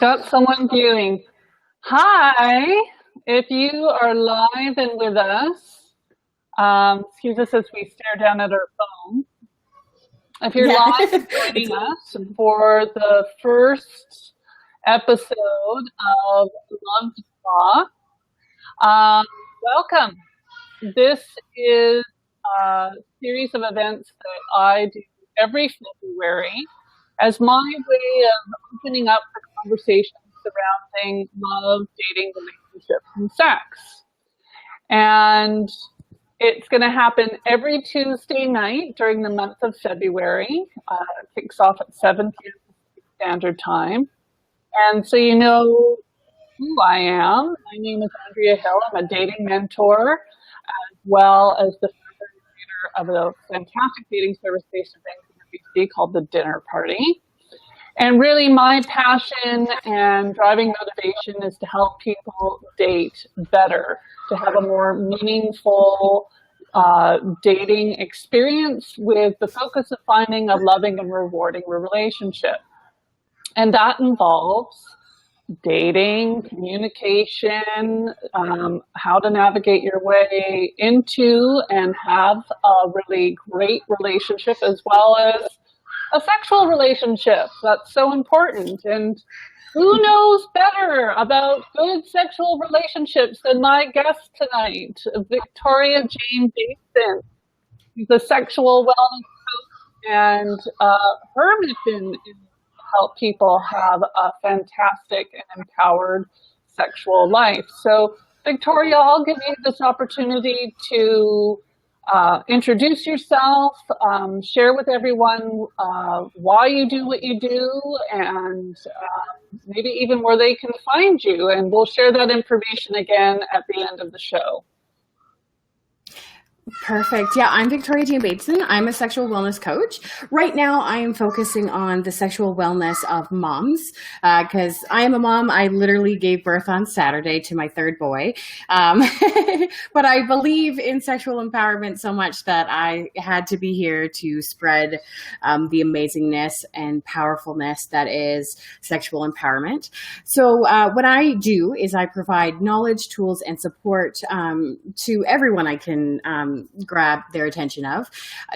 Got someone viewing. Hi, if you are live and with us, excuse us as we stare down at our phone. If you're live joining us for the first episode of Love Spa, welcome. This is a series of events that I do every February as my way of opening up the conversation surrounding love, dating, relationships, and sex. And it's going to happen every Tuesday night during the month of February. It kicks off at 7 p.m. Standard Time. And so you know who I am. My name is Andrea Hill. I'm a dating mentor, as well as the creator of a fantastic dating service based in Vancouver, BC, called The Dinner Party. And really my passion and driving motivation is to help people date better, to have a more meaningful dating experience with the focus of finding a loving and rewarding relationship. And that involves dating, communication, how to navigate your way into and have a really great relationship, as well as a sexual relationship. That's so important. And who knows better about good sexual relationships than my guest tonight, Victoria Jayne Baitson. She's a sexual wellness coach, and her mission is to help people have a fantastic and empowered sexual life. So, Victoria, I'll give you this opportunity to introduce yourself, share with everyone why you do what you do, and maybe even where they can find you. And we'll share that information again at the end of the show. Perfect. Yeah, I'm Victoria Jayne Baitson. I'm a sexual wellness coach. Right now, I am focusing on the sexual wellness of moms because I am a mom. I literally gave birth on Saturday to my third boy. But I believe in sexual empowerment so much that I had to be here to spread the amazingness and powerfulness that is sexual empowerment. So what I do is I provide knowledge, tools, and support to everyone I can grab their attention of,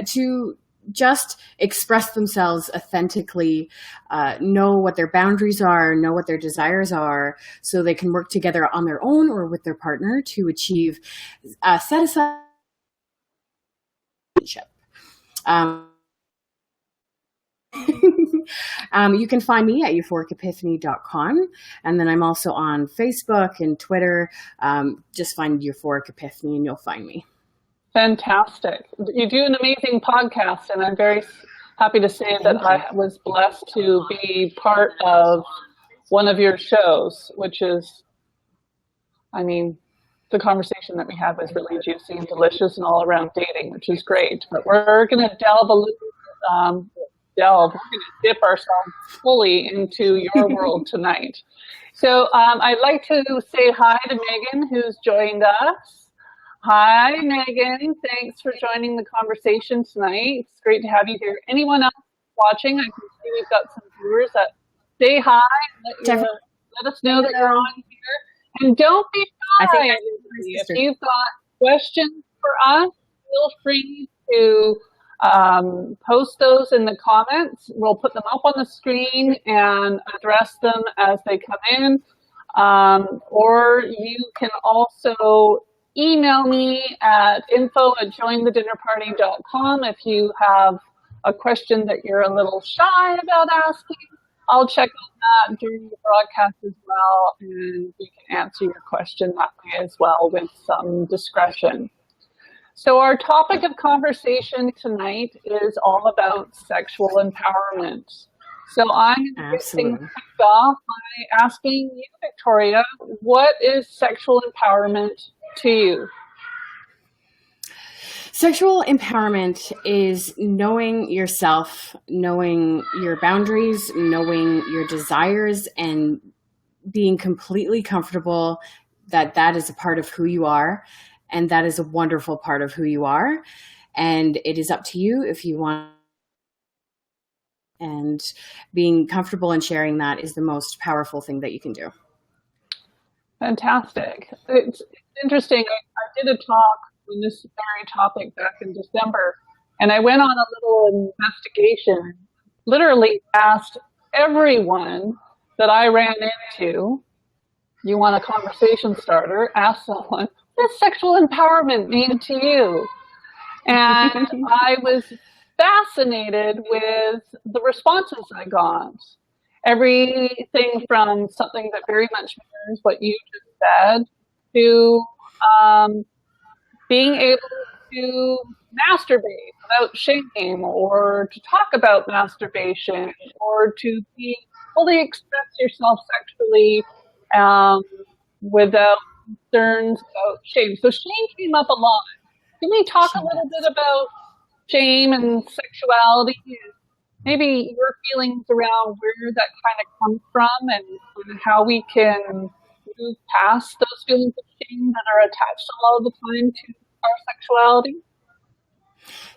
to just express themselves authentically, know what their boundaries are, know what their desires are, so they can work together on their own or with their partner to achieve a set aside relationship. You can find me at euphoricepiphany.com, and then I'm also on Facebook and Twitter. Just find Euphoric Epiphany and you'll find me. Fantastic. You do an amazing podcast, and I'm very happy to say that I was blessed to be part of one of your shows, which is, I mean, the conversation that we had was really juicy and delicious and all around dating, which is great. But we're going to we're going to dip ourselves fully into your world tonight. So I'd like to say hi to Megan, who's joined us. Hi, Megan. Thanks for joining the conversation tonight. It's great to have you here. Anyone else watching? I can see we've got some viewers that say hi. Let us know that you're on here. And don't be shy. If you've got questions for us, feel free to post those in the comments. We'll put them up on the screen and address them as they come in. Or you can also email me at info@jointhedinnerparty.com if you have a question that you're a little shy about asking. I'll check on that during the broadcast as well, and we can answer your question that way as well with some discretion. So our topic of conversation tonight is all about sexual empowerment. So I'm going to kick off by asking you, Victoria, what is sexual empowerment to you? Sexual empowerment is knowing yourself, knowing your boundaries, knowing your desires, and being completely comfortable that that is a part of who you are, and that is a wonderful part of who you are. And it is up to you if you want and being comfortable in sharing that is the most powerful thing that you can do. Fantastic. It's interesting. I did a talk on this very topic back in December, and I went on a little investigation, literally asked everyone that I ran into, you want a conversation starter, ask someone, what does sexual empowerment mean to you? And I was fascinated with the responses I got. Everything from something that very much mirrors what you just said to being able to masturbate without shame, or to talk about masturbation, or to be fully express yourself sexually without concerns about shame. So shame came up a lot. Can we talk a little bit about shame and sexuality? Maybe your feelings around where that kind of comes from, and how we can move past those feelings of shame that are attached a lot of the time to our sexuality?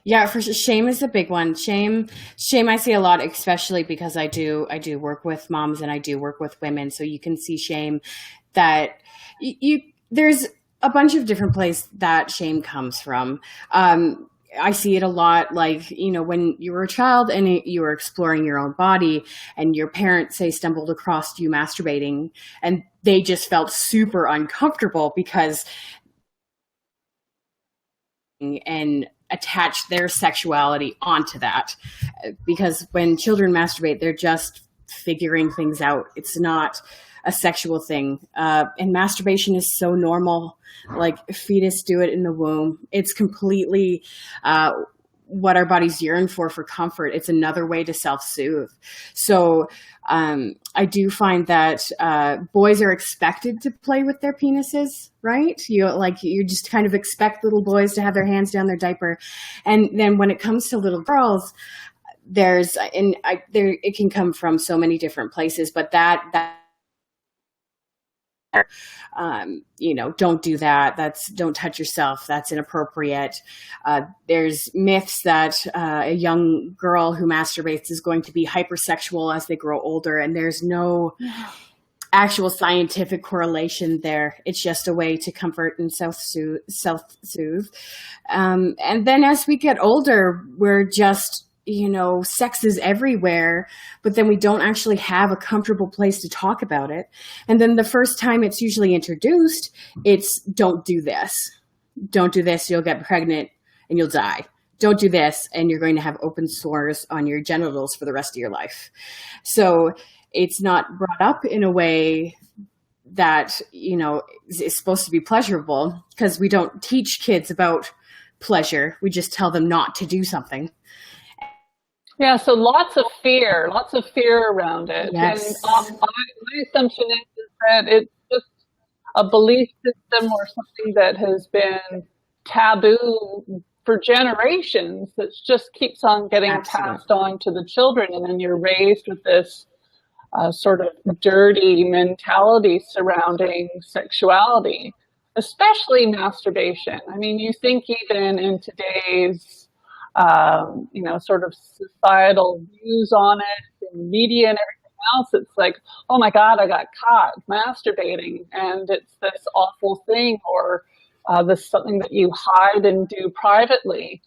Yeah, for sure. Shame is a big one. Shame I see a lot, especially because I do work with moms and I do work with women. So you can see shame that there's a bunch of different places that shame comes from. I see it a lot, like, when you were a child and you were exploring your own body and your parents, say, stumbled across you masturbating, and they just felt super uncomfortable because and attach their sexuality onto that. Because when children masturbate, they're just figuring things out. It's not a sexual thing. And masturbation is so normal. Like, fetus do it in the womb. It's completely what our bodies yearn for comfort. It's another way to self-soothe. So I do find that boys are expected to play with their penises, right? You just kind of expect little boys to have their hands down their diaper. And then when it comes to little girls, it can come from so many different places, but that don't do that. Don't touch yourself. That's inappropriate. There's myths that a young girl who masturbates is going to be hypersexual as they grow older, and there's no actual scientific correlation there. It's just a way to comfort and self-soothe. And then as we get older, we're just, sex is everywhere, but then we don't actually have a comfortable place to talk about it. And then the first time it's usually introduced, it's don't do this. Don't do this, you'll get pregnant and you'll die. Don't do this, and you're going to have open sores on your genitals for the rest of your life. So it's not brought up in a way that, is supposed to be pleasurable, because we don't teach kids about pleasure. We just tell them not to do something. Yeah, so lots of fear around it. Yes. And my assumption is that it's just a belief system or something that has been taboo for generations that just keeps on getting passed on to the children. And then you're raised with this sort of dirty mentality surrounding sexuality, especially masturbation. I mean, you think even in today's sort of societal views on it, and media and everything else, it's like, oh my God, I got caught masturbating, and it's this awful thing, or this something that you hide and do privately.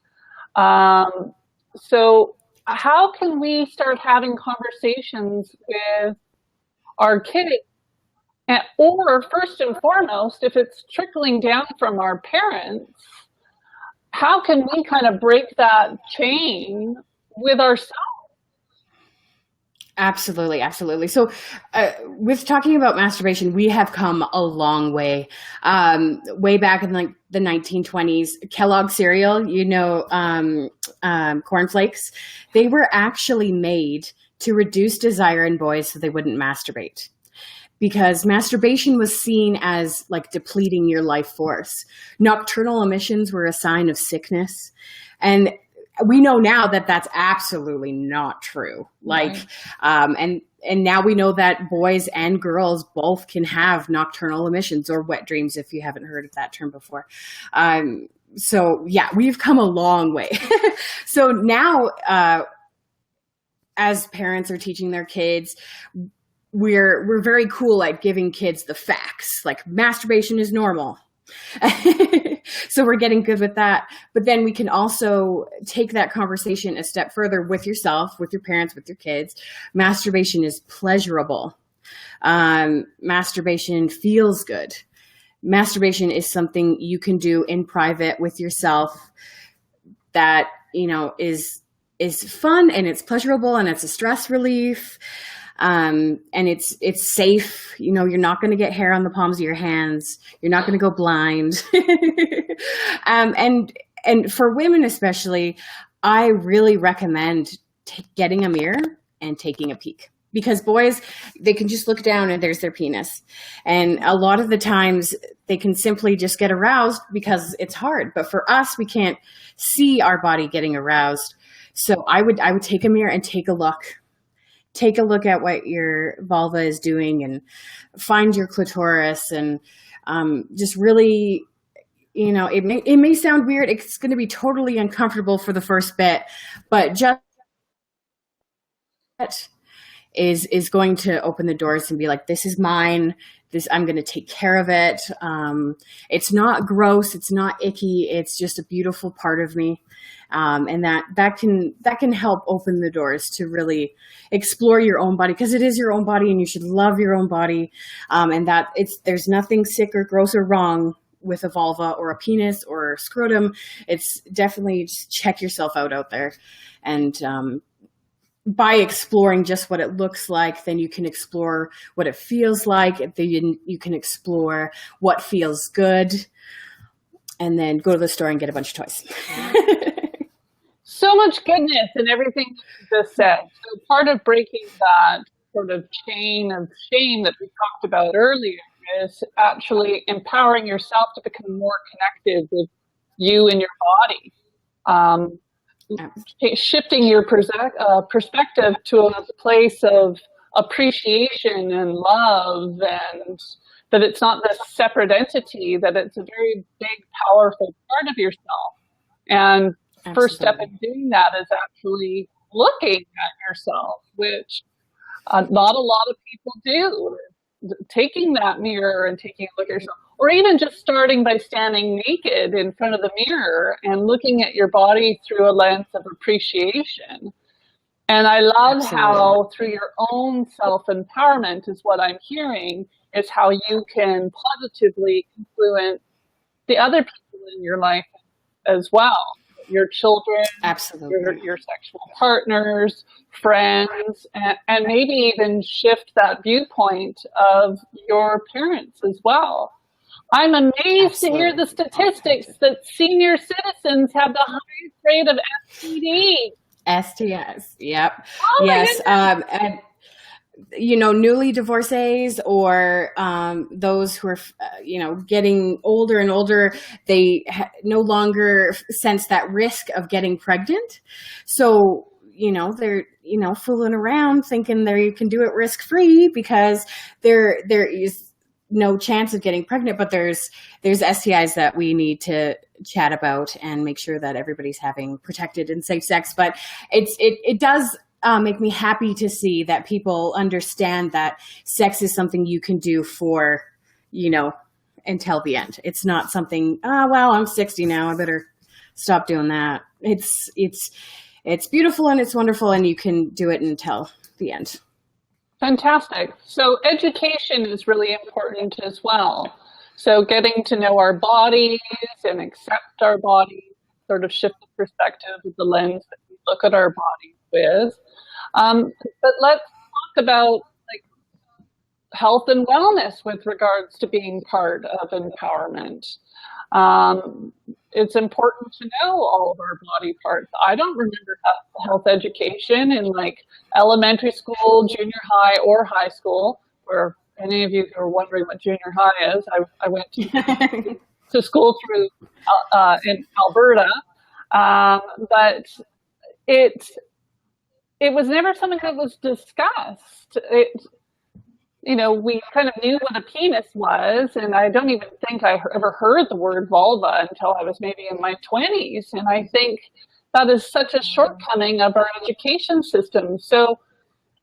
So how can we start having conversations with our kids? Or first and foremost, if it's trickling down from our parents, how can we kind of break that chain with ourselves? Absolutely. Absolutely. So with talking about masturbation, we have come a long way. Way back in the 1920s, Kellogg cereal, cornflakes, they were actually made to reduce desire in boys so they wouldn't masturbate. Because masturbation was seen as like depleting your life force. Nocturnal emissions were a sign of sickness. And we know now that that's absolutely not true. And now we know that boys and girls both can have nocturnal emissions, or wet dreams, if you haven't heard of that term before. So yeah, we've come a long way. So now, as parents are teaching their kids, we're very cool at giving kids the facts, like masturbation is normal. So we're getting good with that. But then we can also take that conversation a step further with yourself, with your parents, with your kids. Masturbation is pleasurable. Masturbation feels good. Masturbation is something you can do in private with yourself that, is fun, and it's pleasurable, and it's a stress relief. And it's safe. You're not going to get hair on the palms of your hands. You're not going to go blind. And for women especially, I really recommend getting a mirror and taking a peek, because boys, they can just look down and there's their penis. And a lot of the times they can simply just get aroused because it's hard. But for us, we can't see our body getting aroused. So I would take a mirror and take a look. Take a look at what your vulva is doing, and find your clitoris, and just really, it may sound weird. It's going to be totally uncomfortable for the first bit, but just is going to open the doors and be like, this is mine. I'm going to take care of it. It's not gross. It's not icky. It's just a beautiful part of me. And that can help open the doors to really explore your own body, because it is your own body and you should love your own body. And there's nothing sick or gross or wrong with a vulva or a penis or a scrotum. It's definitely just check yourself out there. And, by exploring just what it looks like, then you can explore what it feels like. Then you can explore what feels good, and then go to the store and get a bunch of toys. So much goodness in everything you just said. So part of breaking that sort of chain of shame that we talked about earlier is actually empowering yourself to become more connected with you and your body. Shifting your perspective to a place of appreciation and love, and that it's not this separate entity, that it's a very big, powerful part of yourself. And first step in doing that is actually looking at yourself, which not a lot of people do. Taking that mirror and taking a look at yourself, or even just starting by standing naked in front of the mirror and looking at your body through a lens of appreciation. And I love how through your own self-empowerment is what I'm hearing, is how you can positively influence the other people in your life as well. Your children, your sexual partners, friends, and maybe even shift that viewpoint of your parents as well. I'm amazed to hear the statistics that senior citizens have the highest rate of STIs. Yep. Oh, yes. And newly divorcees, or those who are, getting older and older, they no longer sense that risk of getting pregnant. So, they're, fooling around thinking they can do it risk-free because there is no chance of getting pregnant, but there's STIs that we need to chat about and make sure that everybody's having protected and safe sex. But it does make me happy to see that people understand that sex is something you can do for, until the end. It's not something, well, I'm 60 now, I better stop doing that. It's beautiful and it's wonderful, and you can do it until the end. Fantastic. So education is really important as well. So getting to know our bodies and accept our bodies, sort of shift the perspective of the lens that we look at our bodies with. But let's talk about health and wellness with regards to being part of empowerment. It's important to know all of our body parts. I don't remember health education in elementary school, junior high, or high school. For any of you who are wondering what junior high is, I went to school through in Alberta, but it was never something that was discussed. We kind of knew what a penis was, and I don't even think I ever heard the word vulva until I was maybe in my 20s. And I think that is such a shortcoming of our education system. So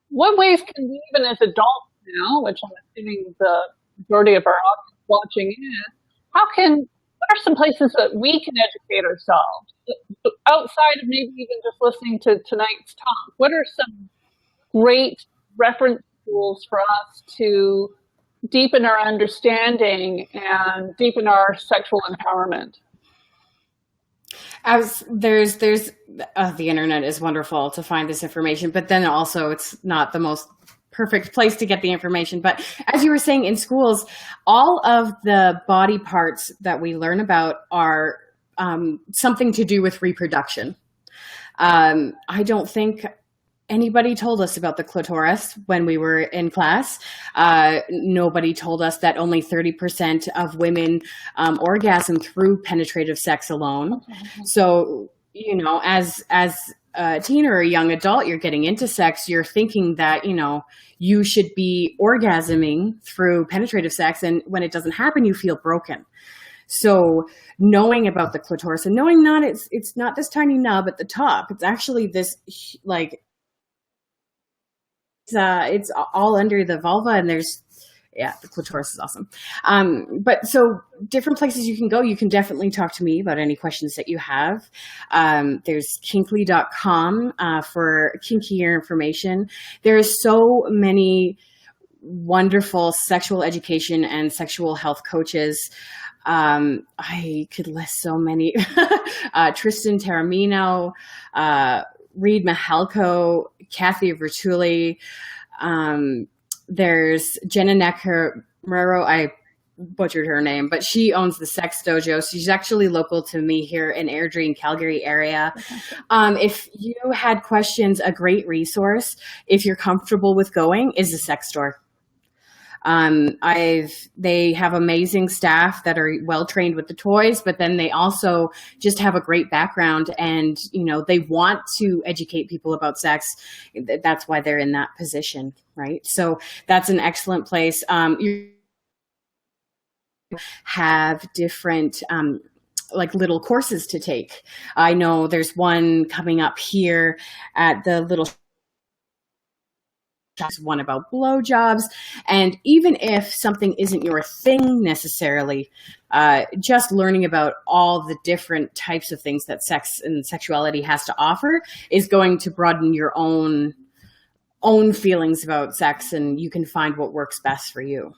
what ways can we, even as adults now, which I'm assuming the majority of our audience watching is, what are some places that we can educate ourselves outside of maybe even just listening to tonight's talk? What are some great reference tools for us to deepen our understanding and deepen our sexual empowerment? As there's the internet is wonderful to find this information, but then also it's not the most perfect place to get the information. But as you were saying, in schools, all of the body parts that we learn about are something to do with reproduction. I don't think anybody told us about the clitoris when we were in class. Nobody told us that only 30% of women orgasm through penetrative sex alone. So, you know, as a teen or a young adult, you're getting into sex, you're thinking that, you know, you should be orgasming through penetrative sex. And when it doesn't happen, you feel broken. So knowing about the clitoris and knowing not it's not this tiny nub at the top, it's actually this like, it's all under the vulva, and the clitoris is awesome. But so different places you can go. You can definitely talk to me about any questions that you have. There's kinkly.com for kinkier information. There's so many wonderful sexual education and sexual health coaches. I could list so many. Tristan Taramino, Reed Mahalko, Kathy Vertuli. There's Jenna Nakamura. I butchered her name, but she owns the Sex Dojo. She's actually local to me here in Airdrie, Calgary area. If you had questions, a great resource, if you're comfortable with going, is the sex store. They have amazing staff that are well trained with the toys, but then they also just have a great background, and, you know, they want to educate people about sex. That's why they're in that position, right? So that's an excellent place. You have different, like little courses to take. I know there's one coming up here at the little one about blowjobs. And even if something isn't your thing necessarily, just learning about all the different types of things that sex and sexuality has to offer is going to broaden your own feelings about sex, and you can find what works best for you.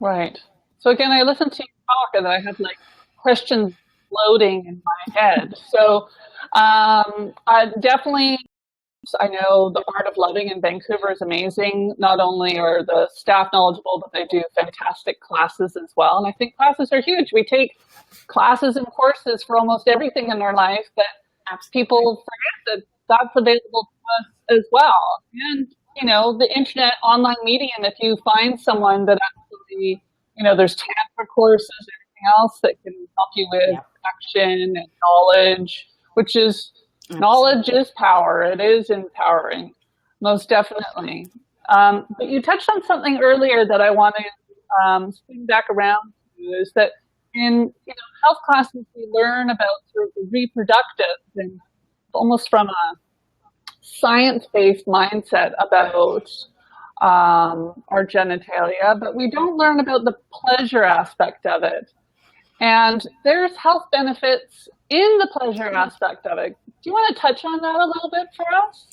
Right. So again, I listened to you talk and I had like questions floating in my head. So I definitely, I know the Art of Loving in Vancouver is amazing. Not only are the staff knowledgeable, but they do fantastic classes as well. And I think classes are huge. We take classes and courses for almost everything in our life, but people forget that that's available to us as well. And, you know, the internet, online medium, if you find someone that actually, you know, there's Tantra courses, everything else that can help you with action and knowledge, which is, knowledge is power. It is empowering, most definitely. But you touched on something earlier that I want to swing back around to, is that in, you know, health classes we learn about sort of the reproductive and almost from a science-based mindset about our genitalia, but we don't learn about the pleasure aspect of it. And there's health benefits in the pleasure aspect of it. Do you want to touch on that a little bit for us?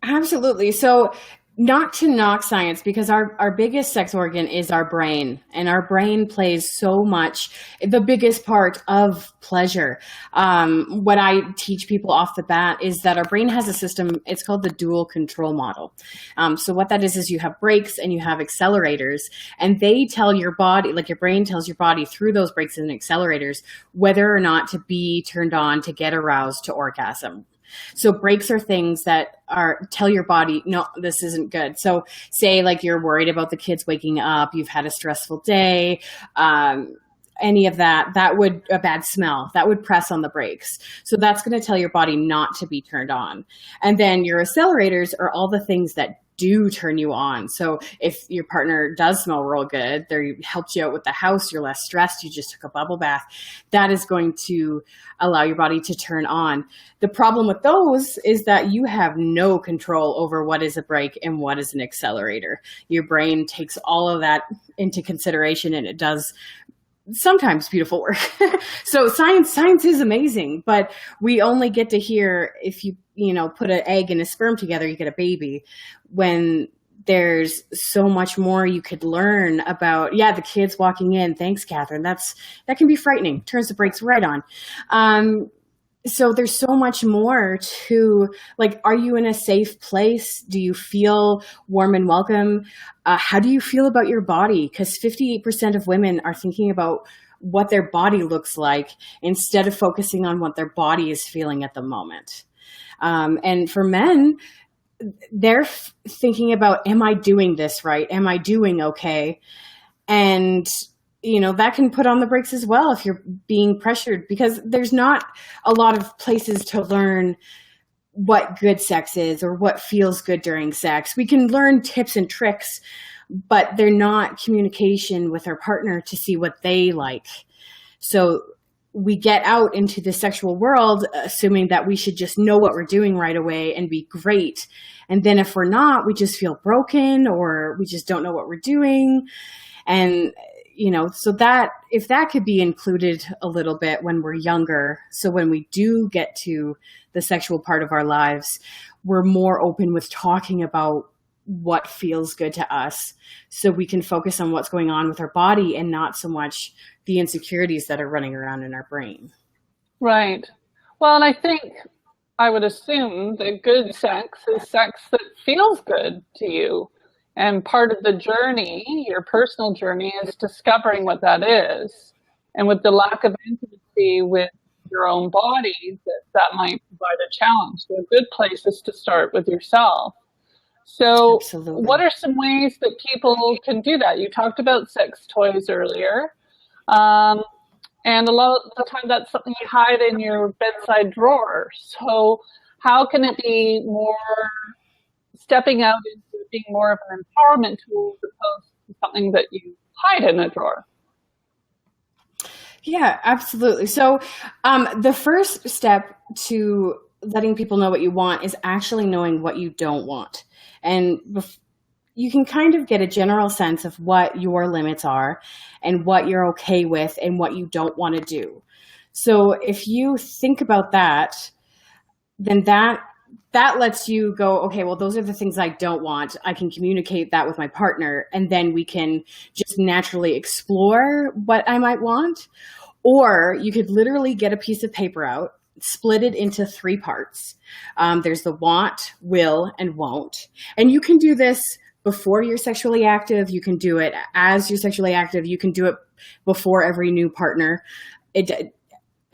Absolutely. So, not to knock science, because our biggest sex organ is our brain, and our brain plays so much, the biggest part of pleasure. What I teach people off the bat is that our brain has a system, it's called the dual control model. So what that is you have brakes and you have accelerators, and they tell your body, like your brain tells your body through those brakes and accelerators, whether or not to be turned on, to get aroused, to orgasm. So brakes are things that tell your body, no, this isn't good. So say like you're worried about the kids waking up, you've had a stressful day, any of that would, a bad smell, that would press on the brakes. So that's going to tell your body not to be turned on. And then your accelerators are all the things that do turn you on. So if your partner does smell real good, they helped you out with the house, you're less stressed, you just took a bubble bath, that is going to allow your body to turn on. The problem with those is that you have no control over what is a brake and what is an accelerator. Your brain takes all of that into consideration, and it does sometimes beautiful work. So science is amazing, but we only get to hear, if you put an egg and a sperm together, you get a baby, when there's so much more you could learn about. The kids walking in. Thanks, Catherine. That can be frightening. Turns the brakes right on. So there's so much more to, like, are you in a safe place? Do you feel warm and welcome? How do you feel about your body? Because 58% of women are thinking about what their body looks like instead of focusing on what their body is feeling at the moment. And for men, they're thinking about, am I doing this right? Am I doing okay? And that can put on the brakes as well if you're being pressured, because there's not a lot of places to learn what good sex is or what feels good during sex. We can learn tips and tricks, but they're not communication with our partner to see what they like. So we get out into the sexual world assuming that we should just know what we're doing right away and be great. And then if we're not, we just feel broken, or we just don't know what we're doing. And so that, if that could be included a little bit when we're younger, so when we do get to the sexual part of our lives, we're more open with talking about what feels good to us, so we can focus on what's going on with our body and not so much the insecurities that are running around in our brain. Right. Well, and I would assume that good sex is sex that feels good to you. And part of the journey, your personal journey, is discovering what that is. And with the lack of intimacy with your own body, that might provide a challenge. So a good place is to start with yourself. So Absolutely. What are some ways that people can do that? You talked about sex toys earlier. And a lot of the time that's something you hide in your bedside drawer. So how can it be more stepping out into being more of an empowerment tool as opposed to something that you hide in a drawer? Yeah, absolutely. So the first step to letting people know what you want is actually knowing what you don't want. And you can kind of get a general sense of what your limits are and what you're okay with and what you don't want to do. So if you think about that, then that lets you go, okay, well, those are the things I don't want. I can communicate that with my partner, and then we can just naturally explore what I might want. Or you could literally get a piece of paper out, split it into 3 parts. There's the want, will, and won't. And you can do this before you're sexually active. You can do it as you're sexually active. You can do it before every new partner.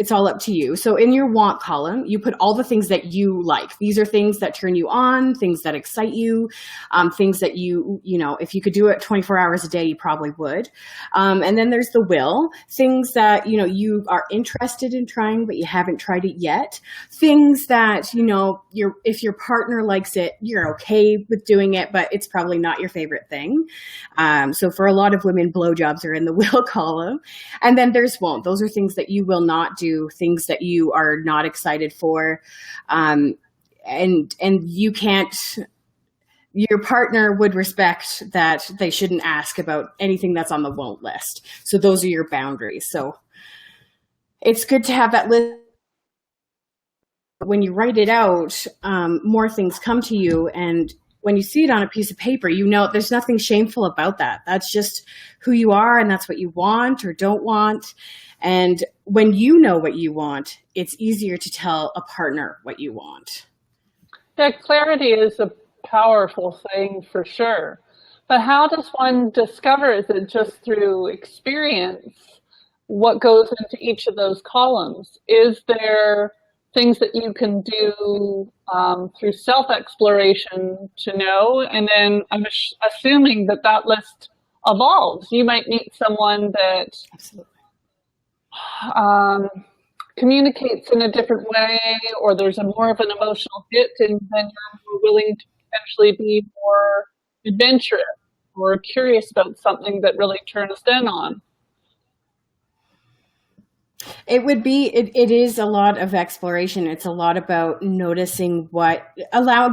It's all up to you. So in your want column, you put all the things that you like. These are things that turn you on, things that excite you, things that if you could do it 24 hours a day, you probably would. And then there's the will, things that, you are interested in trying, but you haven't tried it yet. Things that, if your partner likes it, you're okay with doing it, but it's probably not your favorite thing. So for a lot of women, blowjobs are in the will column. And then there's won't. Those are things that you will not do, things that you are not excited for. And you can't, your partner would respect that they shouldn't ask about anything that's on the won't list. So those are your boundaries. So it's good to have that list. When you write it out, more things come to you, and when you see it on a piece of paper, there's nothing shameful about that. That's just who you are, and that's what you want or don't want. And when you know what you want, it's easier to tell a partner what you want. That clarity is a powerful thing for sure. But how does one discover? Is it just through experience? What goes into each of those columns? Is there things that you can do through self-exploration to know? And then I'm assuming that list evolves. You might meet someone that Absolutely. Communicates in a different way, or there's more of an emotional hit, and then you're more willing potentially be more adventurous or curious about something that really turns them on? It is a lot of exploration. It's a lot about noticing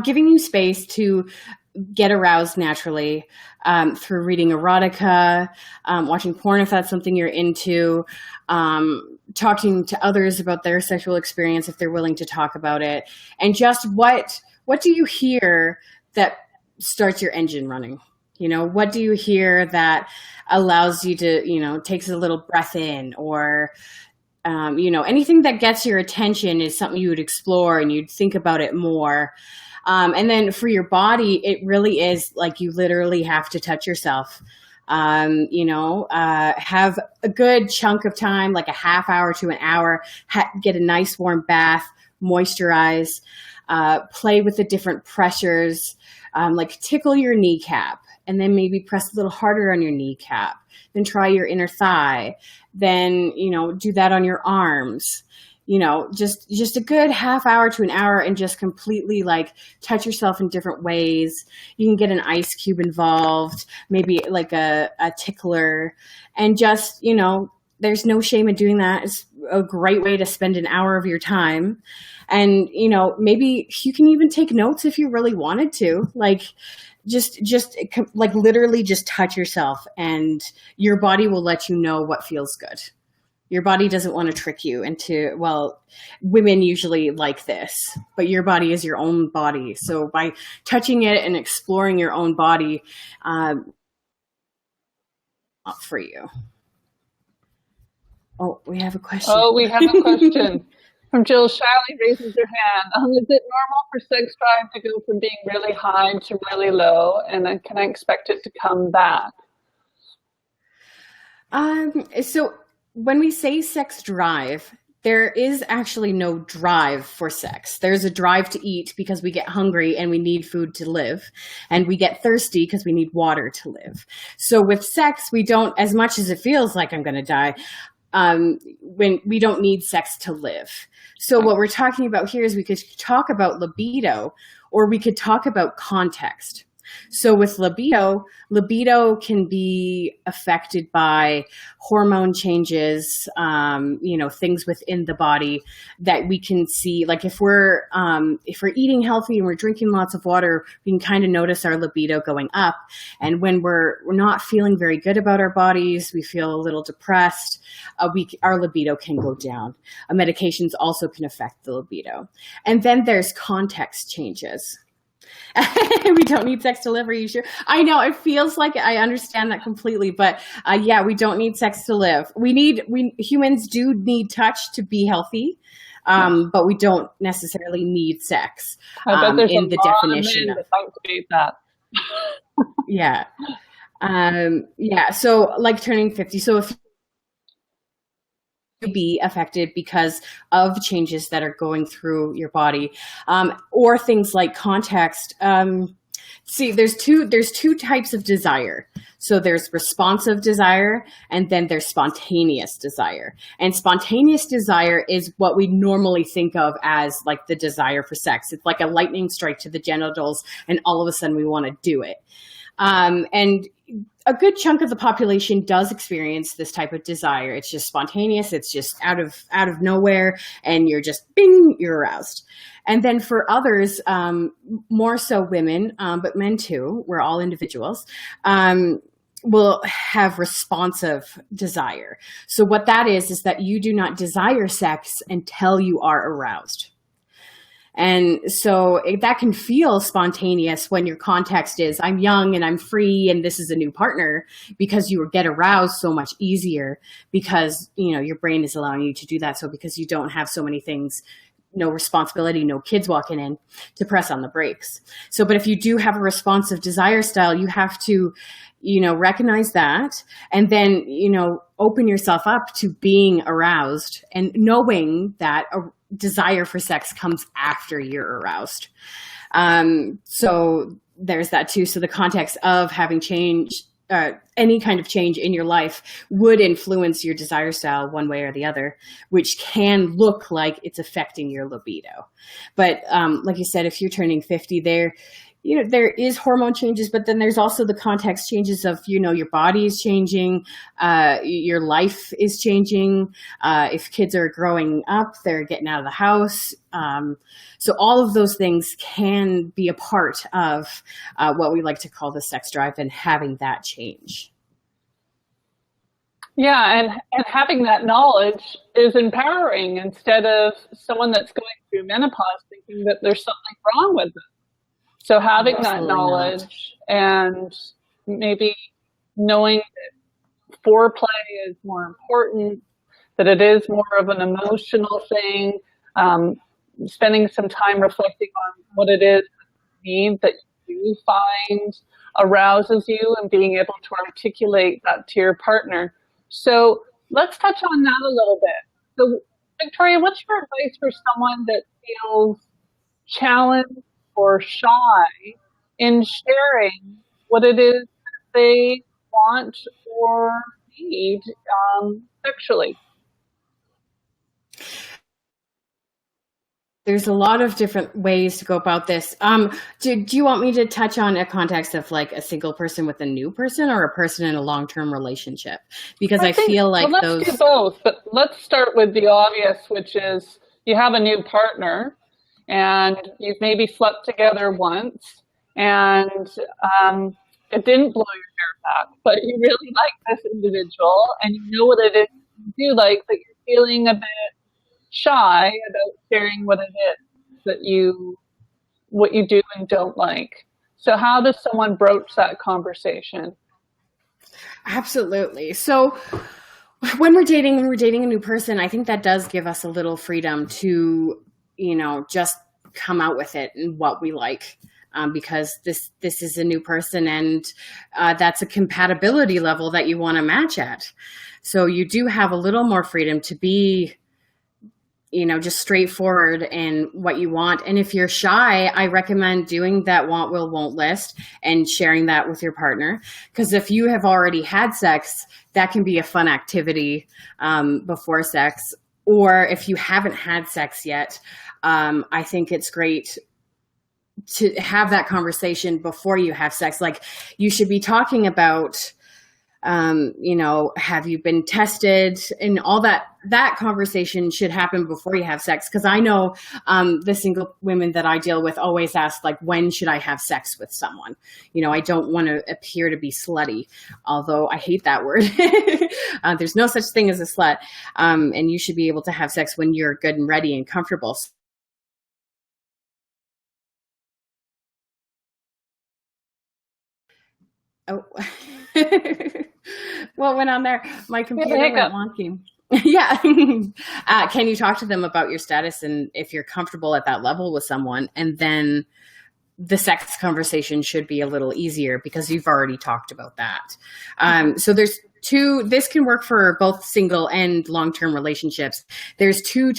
giving you space to get aroused naturally, through reading erotica, watching porn if that's something you're into, talking to others about their sexual experience if they're willing to talk about it, and just what do you hear that starts your engine running? What do you hear that allows you to, takes a little breath in, or anything that gets your attention is something you would explore and you'd think about it more. And then for your body, it really is like you literally have to touch yourself. Have a good chunk of time, like a half hour to an hour, get a nice warm bath, moisturize, play with the different pressures, like tickle your kneecap, and then maybe press a little harder on your kneecap, then try your inner thigh, then, do that on your arms, just a good half hour to an hour, and just completely like touch yourself in different ways. You can get an ice cube involved, maybe like a tickler, and just, there's no shame in doing that. It's a great way to spend an hour of your time. And, maybe you can even take notes if you really wanted to, like, just like literally just touch yourself, and your body will let you know what feels good. Your body doesn't want to trick you into, well, women usually like this, but your body is your own body. So by touching it and exploring your own body, for you. Oh, we have a question. From Jill Shiley raises her hand. Is it normal for sex drive to go from being really high to really low? And then can I expect it to come back? So when we say sex drive, there is actually no drive for sex. There's a drive to eat because we get hungry and we need food to live. And we get thirsty because we need water to live. So with sex, we don't, as much as it feels like I'm going to die, when we don't need sex to live. So what we're talking about here is we could talk about libido, or we could talk about context. So with libido can be affected by hormone changes, things within the body that we can see. Like if we're eating healthy and we're drinking lots of water, we can kind of notice our libido going up. And when we're not feeling very good about our bodies, we feel a little depressed, our libido can go down. Medications also can affect the libido. And then there's context changes. We don't need sex to live. Are you sure? I know it feels like I understand that completely, but we don't need sex to live. Humans do need touch to be healthy, but we don't necessarily need sex. I bet there's in the definition of debate that. Yeah. So like turning 50. So if be affected because of changes that are going through your body, or things like context. See, there's two types of desire. So there's responsive desire, and then there's spontaneous desire. And spontaneous desire is what we normally think of as like the desire for sex. It's like a lightning strike to the genitals, and all of a sudden we want to do it. And a good chunk of the population does experience this type of desire. It's just spontaneous. It's just out of nowhere, and you're just bing, you're aroused. And then for others, more so women, but men too, we're all individuals, will have responsive desire. So what that is that you do not desire sex until you are aroused. And so that can feel spontaneous when your context is, I'm young and I'm free and this is a new partner, because you get aroused so much easier because, your brain is allowing you to do that. So because you don't have so many things, no responsibility, no kids walking in to press on the brakes. So, but if you do have a responsive desire style, you have to, recognize that, and then, open yourself up to being aroused and knowing that a desire for sex comes after you're aroused. So there's that too. So the context of having change, any kind of change in your life would influence your desire style one way or the other, which can look like it's affecting your libido. But like you said, if you're turning 50 there, there is hormone changes, but then there's also the context changes of, your body is changing, your life is changing. If kids are growing up, they're getting out of the house. So all of those things can be a part of what we like to call the sex drive and having that change. Yeah, and having that knowledge is empowering instead of someone that's going through menopause thinking that there's something wrong with them. So having Absolutely that knowledge and maybe knowing that foreplay is more important, that it is more of an emotional thing, spending some time reflecting on what it is that you find arouses you and being able to articulate that to your partner. So let's touch on that a little bit. So Victoria, what's your advice for someone that feels challenged or shy in sharing what it is that they want or need sexually? There's a lot of different ways to go about this. Do you want me to touch on a context of like a single person with a new person or a person in a long-term relationship? Because I feel like let's do both, but let's start with the obvious, which is you have a new partner and you've maybe slept together once and it didn't blow your hair back, but you really like this individual and you know what it is you do like, but you're feeling a bit shy about sharing what it is that what you do and don't like. So how does someone broach that conversation? Absolutely. So when we're dating a new person, I think that does give us a little freedom to, just come out with it and what we like. Because this is a new person and that's a compatibility level that you want to match at. So you do have a little more freedom to be just straightforward in what you want. And if you're shy, I recommend doing that want, will, won't list and sharing that with your partner. Because if you have already had sex, that can be a fun activity before sex. Or if you haven't had sex yet, I think it's great to have that conversation before you have sex. Like you should be talking about have you been tested, and all that conversation should happen before you have sex. Cause I know, the single women that I deal with always ask, like, when should I have sex with someone? I don't want to appear to be slutty, although I hate that word. There's no such thing as a slut. And you should be able to have sex when you're good and ready and comfortable. Oh, what went on there? My computer went wonky. Yeah. Can you talk to them about your status and if you're comfortable at that level with someone? And then the sex conversation should be a little easier because you've already talked about that. So there's this can work for both single and long-term relationships. There's two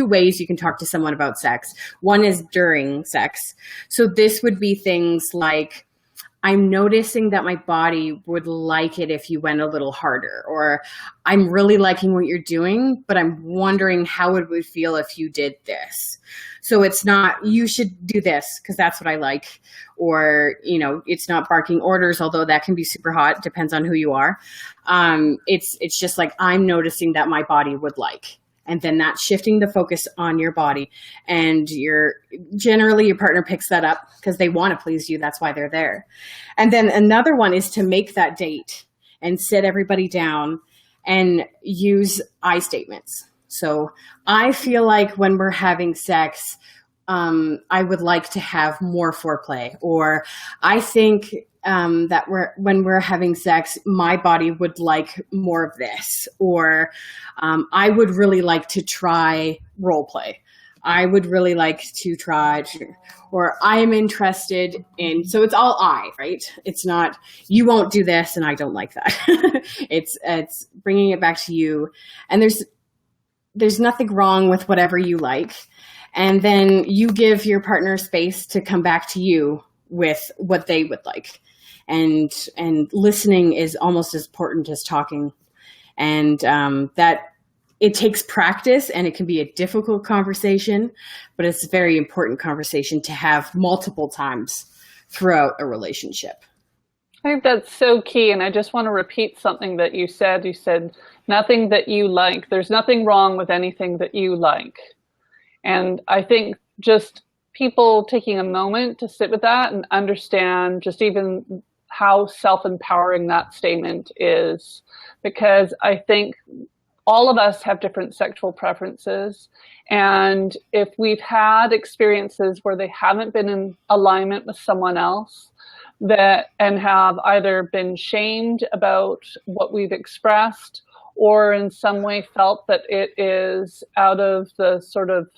ways you can talk to someone about sex. One is during sex. So this would be things like, I'm noticing that my body would like it if you went a little harder, or I'm really liking what you're doing, but I'm wondering how it would feel if you did this. So it's not, you should do this because that's what I like, or, it's not barking orders, although that can be super hot, depends on who you are. It's just like, I'm noticing that my body would like. And then that's shifting the focus on your body, and generally your partner picks that up because they want to please you. That's why they're there. And then another one is to make that date and sit everybody down and use I statements. So I feel like when we're having sex, I would like to have more foreplay, or I think that when we're having sex, my body would like more of this, or I would really like to try role play. I would really like to try, or I'm interested in, so it's all I, right? It's not, you won't do this and I don't like that. It's bringing it back to you. And there's nothing wrong with whatever you like. And then you give your partner space to come back to you with what they would like. And listening is almost as important as talking. And that it takes practice, and it can be a difficult conversation, but it's a very important conversation to have multiple times throughout a relationship. I think that's so key. And I just want to repeat something that you said. You said, nothing that you like. There's nothing wrong with anything that you like. And I think just people taking a moment to sit with that and understand just even how self-empowering that statement is. Because I think all of us have different sexual preferences. And if we've had experiences where they haven't been in alignment with someone else, that and have either been shamed about what we've expressed or in some way felt that it is out of the sort of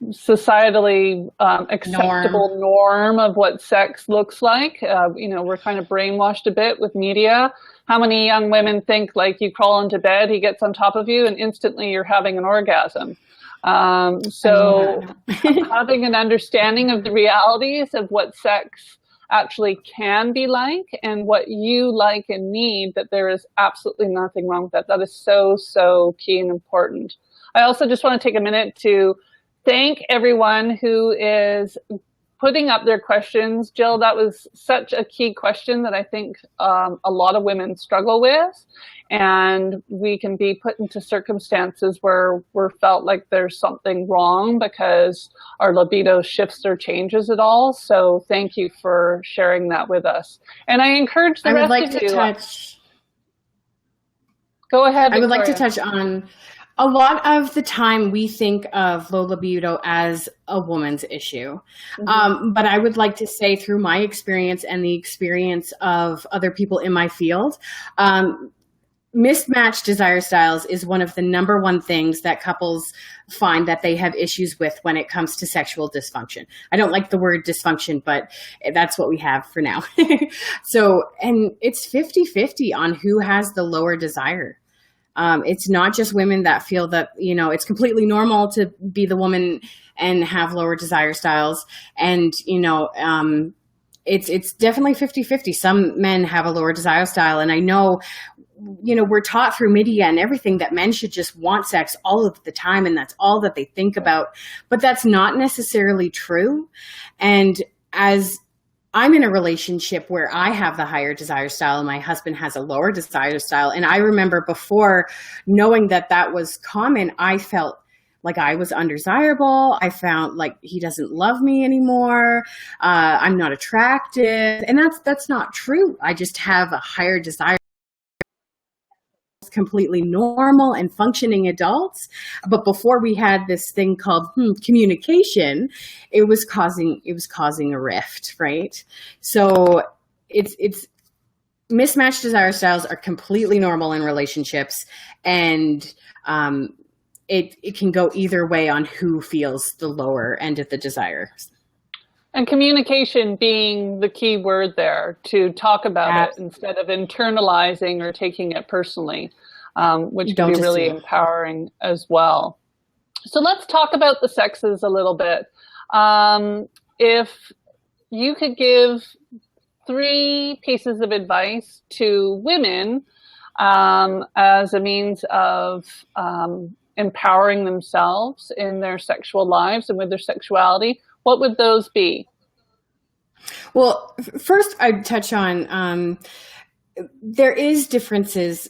societally acceptable norm of what sex looks like. We're kind of brainwashed a bit with media. How many young women think like you crawl into bed, he gets on top of you, and instantly you're having an orgasm? So having an understanding of the realities of what sex actually can be like and what you like and need, that there is absolutely nothing wrong with that. That is so, so key and important. I also just want to take a minute to thank everyone who is putting up their questions. Jill, that was such a key question that I think a lot of women struggle with. And we can be put into circumstances where we're felt like there's something wrong because our libido shifts or changes at all. So thank you for sharing that with us. And I encourage the rest of you. Go ahead, Victoria. I would like to touch on, a lot of the time we think of low libido as a woman's issue. Mm-hmm. But I would like to say, through my experience and the experience of other people in my field, mismatched desire styles is one of the number one things that couples find that they have issues with when it comes to sexual dysfunction. I don't like the word dysfunction, but that's what we have for now. So, and it's 50-50 on who has the lower desire. It's not just women that feel that, it's completely normal to be the woman and have lower desire styles. And, it's definitely 50-50. Some men have a lower desire style. And I know, we're taught through media and everything that men should just want sex all of the time. And that's all that they think about. But that's not necessarily true. And as I'm in a relationship where I have the higher desire style and my husband has a lower desire style. And I remember before knowing that that was common, I felt like I was undesirable. I found like he doesn't love me anymore. I'm not attractive. And that's not true. I just have a higher desire. Completely normal and functioning adults. But before we had this thing called communication, it was causing a rift, right? So it's mismatched desire styles are completely normal in relationships, and it can go either way on who feels the lower end of the desire. And communication being the key word there, to talk about it instead of internalizing or taking it personally, which can be really empowering as well. So let's talk about the sexes a little bit. If you could give 3 pieces of advice to women as a means of empowering themselves in their sexual lives and with their sexuality, what would those be? Well, first I'd touch on, there is differences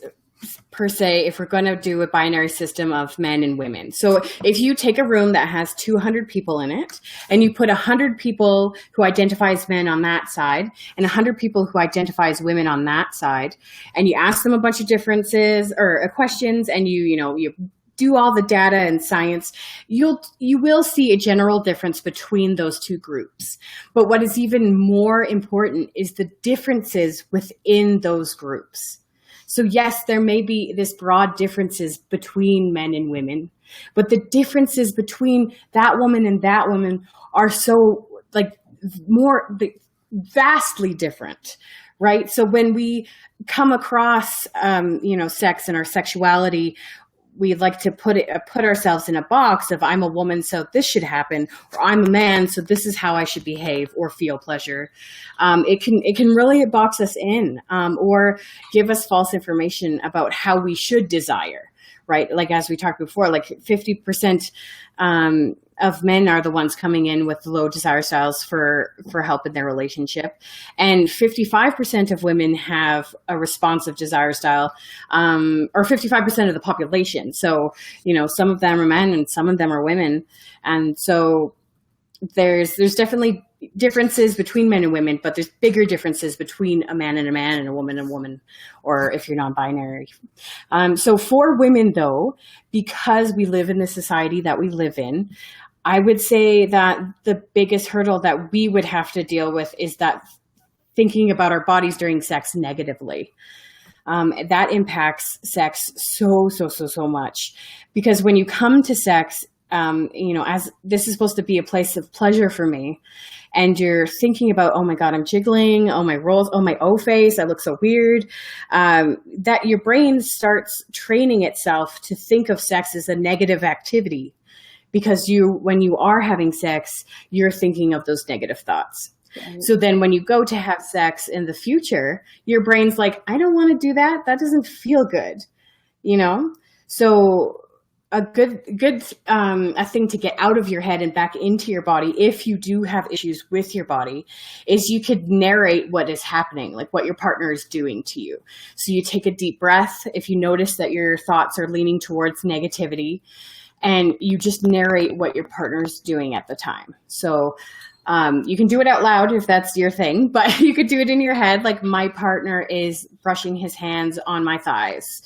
per se if we're going to do a binary system of men and women. So if you take a room that has 200 people in it and you put 100 people who identify as men on that side and 100 people who identify as women on that side, and you ask them a bunch of differences or questions, and you do all the data and science, you will see a general difference between those two groups. But what is even more important is the differences within those groups. So yes, there may be this broad differences between men and women, but the differences between that woman and that woman are so vastly different. Right. So when we come across, sex and our sexuality, we'd like to put ourselves in a box of, I'm a woman, so this should happen, or I'm a man, so this is how I should behave or feel pleasure. It can really box us in, or give us false information about how we should desire, right? Like as we talked before, like 50% of men are the ones coming in with low desire styles for help in their relationship. And 55% of women have a responsive desire style, or 55% of the population. So, some of them are men and some of them are women. And so there's definitely differences between men and women, but there's bigger differences between a man and a woman, or if you're non-binary. So for women, though, because we live in the society that we live in, I would say that the biggest hurdle that we would have to deal with is that thinking about our bodies during sex negatively. That impacts sex so much, because when you come to sex, as this is supposed to be a place of pleasure for me, and you're thinking about, oh my God, I'm jiggling, oh my rolls, oh my O face, I look so weird, that your brain starts training itself to think of sex as a negative activity, because when you are having sex, you're thinking of those negative thoughts. Right. So then when you go to have sex in the future, your brain's like, I don't want to do that. That doesn't feel good, So a good a thing to get out of your head and back into your body, if you do have issues with your body, is you could narrate what is happening, like what your partner is doing to you. So you take a deep breath if you notice that your thoughts are leaning towards negativity, and you just narrate what your partner is doing at the time. So you can do it out loud if that's your thing, but you could do it in your head. Like, my partner is brushing his hands on my thighs.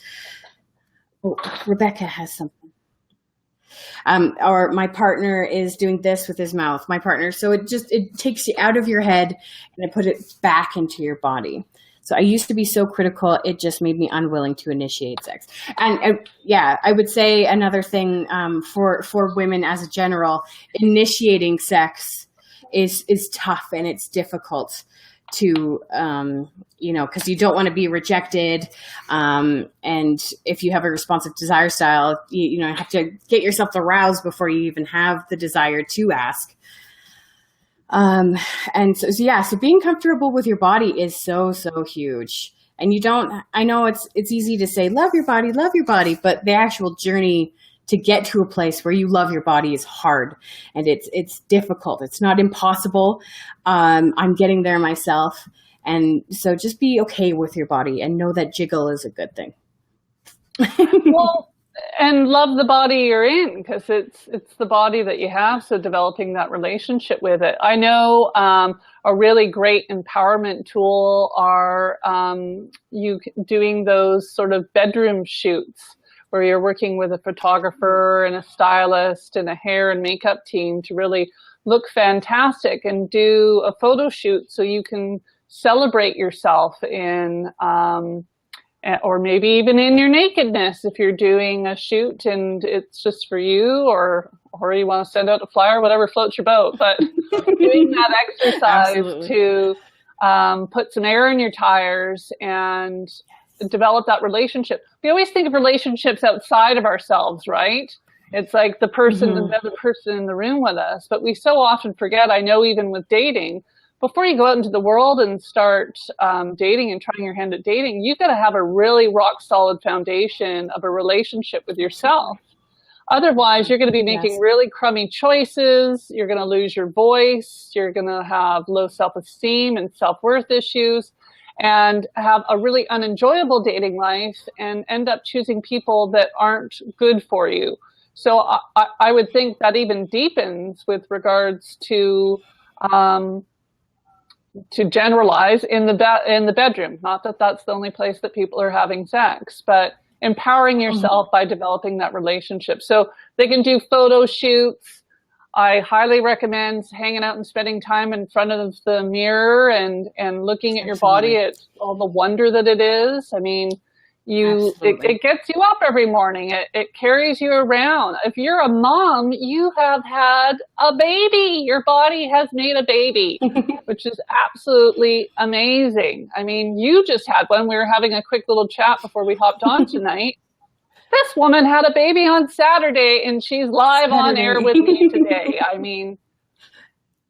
Oh, Rebecca has something. Or my partner is doing this with his mouth. My partner. So it takes you out of your head and it put it back into your body. So I used to be so critical. It just made me unwilling to initiate sex. And I would say another thing for women as a general, initiating sex is tough, and it's difficult to, because you don't want to be rejected. And if you have a responsive desire style, you have to get yourself aroused before you even have the desire to ask. And so being comfortable with your body is so huge. And I know it's easy to say, love your body, but the actual journey to get to a place where you love your body is hard, and it's difficult. It's not impossible. I'm getting there myself. And so just be okay with your body and know that jiggle is a good thing. Well, and love the body you're in, because it's the body that you have. So developing that relationship with it. I know a really great empowerment tool are you doing those sort of bedroom shoots, where you're working with a photographer and a stylist and a hair and makeup team to really look fantastic and do a photo shoot so you can celebrate yourself in, or maybe even in your nakedness if you're doing a shoot and it's just for you, or you want to send out a flyer, whatever floats your boat. But doing that exercise Absolutely. To put some air in your tires and develop that relationship. We always think of relationships outside of ourselves, right? It's like the person, the other person in the room with us. But we so often forget, I know even with dating, before you go out into the world and start dating and trying your hand at dating, you've got to have a really rock solid foundation of a relationship with yourself. Otherwise, you're going to be making really crummy choices. You're going to lose your voice. You're going to have low self-esteem and self-worth issues, and have a really unenjoyable dating life and end up choosing people that aren't good for you. So I would think that even deepens with regards to generalize in the bedroom. Not that that's the only place that people are having sex, but empowering yourself by developing that relationship. So they can do photo shoots. I highly recommend hanging out and spending time in front of the mirror and looking at your body, at all the wonder that it is. I mean, it gets you up every morning. It carries you around. If you're a mom, you have had a baby. Your body has made a baby, which is absolutely amazing. I mean, you just had one. We were having a quick little chat before we hopped on tonight. This woman had a baby on Saturday, and she's live on air with me today. I mean,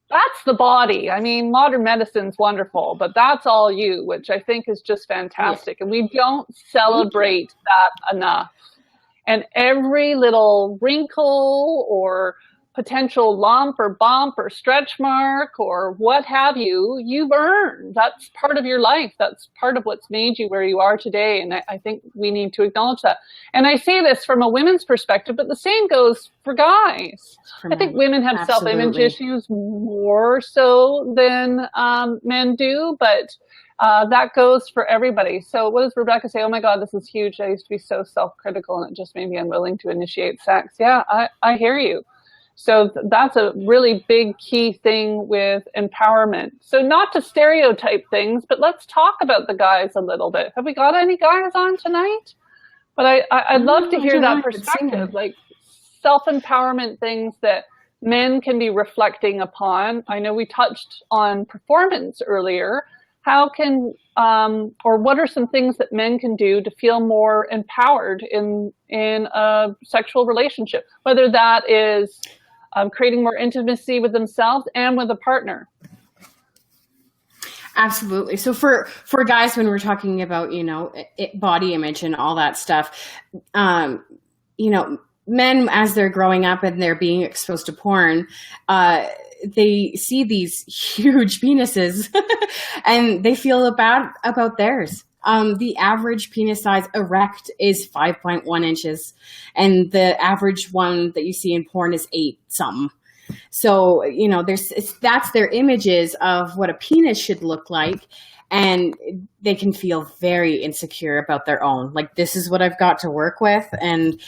that's the body. I mean, modern medicine's wonderful, but that's all you, which I think is just fantastic. And we don't celebrate that enough. And every little wrinkle or potential lump or bump or stretch mark or what have you, you've earned. That's part of your life. That's part of what's made you where you are today. And I think we need to acknowledge that. And I say this from a women's perspective, but the same goes for guys. I think women have self-image issues more so than men do, but that goes for everybody. So what does Rebecca say? Oh my God, this is huge. I used to be so self-critical and it just made me unwilling to initiate sex. Yeah, I hear you. So that's a really big key thing with empowerment. So not to stereotype things, but let's talk about the guys a little bit. Have we got any guys on tonight? But I'd love to hear that perspective, like self-empowerment things that men can be reflecting upon. I know we touched on performance earlier. How can, or what are some things that men can do to feel more empowered in a sexual relationship, whether that is creating more intimacy with themselves and with a partner? Absolutely. So for guys, when we're talking about, body image and all that stuff, men, as they're growing up and they're being exposed to porn, they see these huge penises and they feel bad about theirs. The average penis size erect is 5.1 inches, and the average one that you see in porn is 8 something. So, that's their images of what a penis should look like, and they can feel very insecure about their own. Like, this is what I've got to work with, and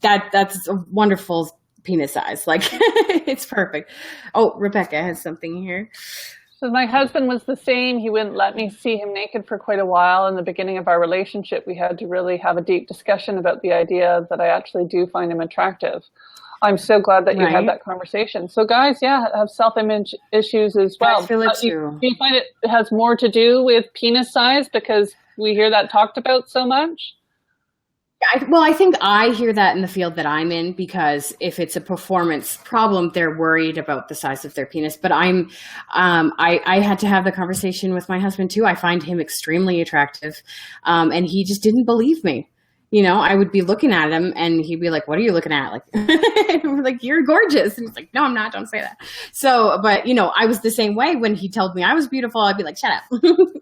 that's a wonderful penis size. Like, it's perfect. Oh, Rebecca has something here. So my husband was the same. He wouldn't let me see him naked for quite a while. In the beginning of our relationship, we had to really have a deep discussion about the idea that I actually do find him attractive. I'm so glad that you had that conversation. So guys, have self-image issues as well. I feel it too. Do you find it has more to do with penis size because we hear that talked about so much? I think I hear that in the field that I'm in, because if it's a performance problem, they're worried about the size of their penis. But I had to have the conversation with my husband too. I find him extremely attractive. And he just didn't believe me. I would be looking at him and he'd be like, "What are you looking at?" Like, we're like, "You're gorgeous." And he's like, "No, I'm not. Don't say that." So, but I was the same way when he told me I was beautiful. I'd be like, "Shut up.